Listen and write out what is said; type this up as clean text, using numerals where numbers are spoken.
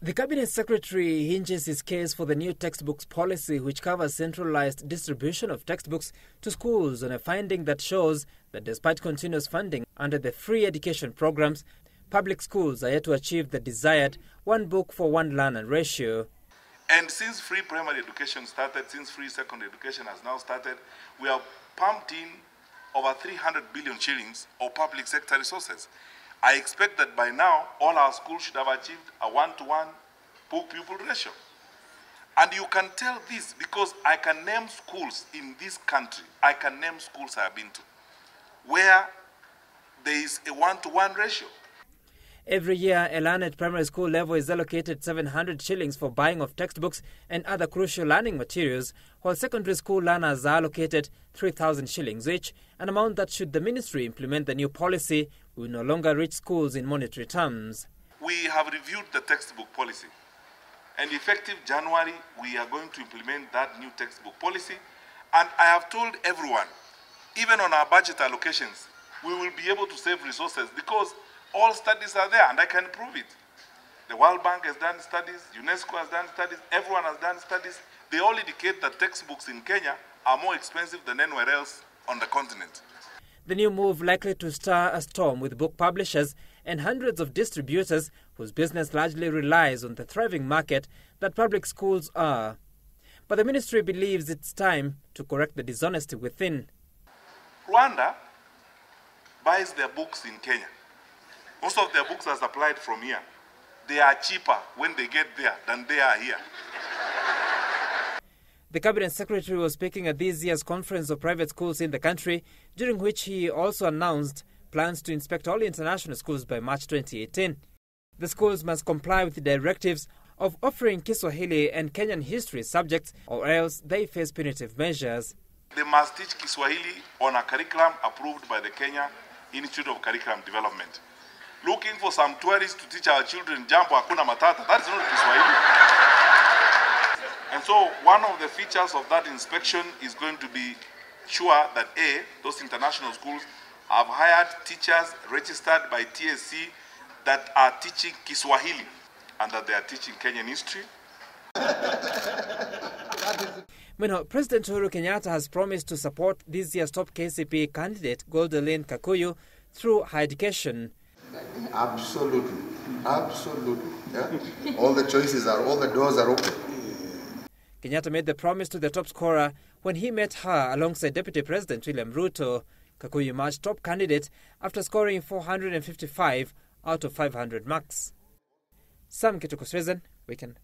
The Cabinet Secretary hinges his case for the new textbooks policy, which covers centralized distribution of textbooks to schools, on a finding that shows that despite continuous funding under the free education programs, public schools are yet to achieve the desired one book for one learner ratio. And since free primary education started, since free secondary education has now started, we have pumped in over 300 billion shillings of public sector resources. I expect that by now, all our schools should have achieved a one-to-one book-pupil ratio. And you can tell this because I can name schools in this country, I can name schools I have been to, where there is a one-to-one ratio. Every year, a learner at primary school level is allocated 700 shillings for buying of textbooks and other crucial learning materials, while secondary school learners are allocated 3,000 shillings each, an amount that, should the ministry implement the new policy, will no longer reach schools in monetary terms. We have reviewed the textbook policy, and effective January, we are going to implement that new textbook policy. And I have told everyone, even on our budget allocations, we will be able to save resources because all studies are there, and I can prove it. The World Bank has done studies, UNESCO has done studies, everyone has done studies. They all indicate that textbooks in Kenya are more expensive than anywhere else on the continent. The new move likely to stir a storm with book publishers and hundreds of distributors whose business largely relies on the thriving market that public schools are. But the ministry believes it's time to correct the dishonesty within. Rwanda buys their books in Kenya. Most of their books are supplied from here. They are cheaper when they get there than they are here. The Cabinet Secretary was speaking at this year's conference of private schools in the country, during which he also announced plans to inspect all international schools by March 2018. The schools must comply with the directives of offering Kiswahili and Kenyan history subjects, or else they face punitive measures. They must teach Kiswahili on a curriculum approved by the Kenya Institute of Curriculum Development. Looking for some tourists to teach our children jambo hakuna matata, that is not Kiswahili. And so one of the features of that inspection is going to be sure that those international schools have hired teachers registered by TSC that are teaching Kiswahili and that they are teaching Kenyan history. Meanwhile, President Uhuru Kenyatta has promised to support this year's top KCPE candidate, Gwendolyn Kakuyu, through higher education. Absolutely. Absolutely. Yeah? All the choices are, all the doors are open. Kenyatta made the promise to the top scorer when he met her alongside Deputy President William Ruto. Kakuyu emerged top candidate after scoring 455 out of 500 marks. Sam Kitukusrezen, Weekend.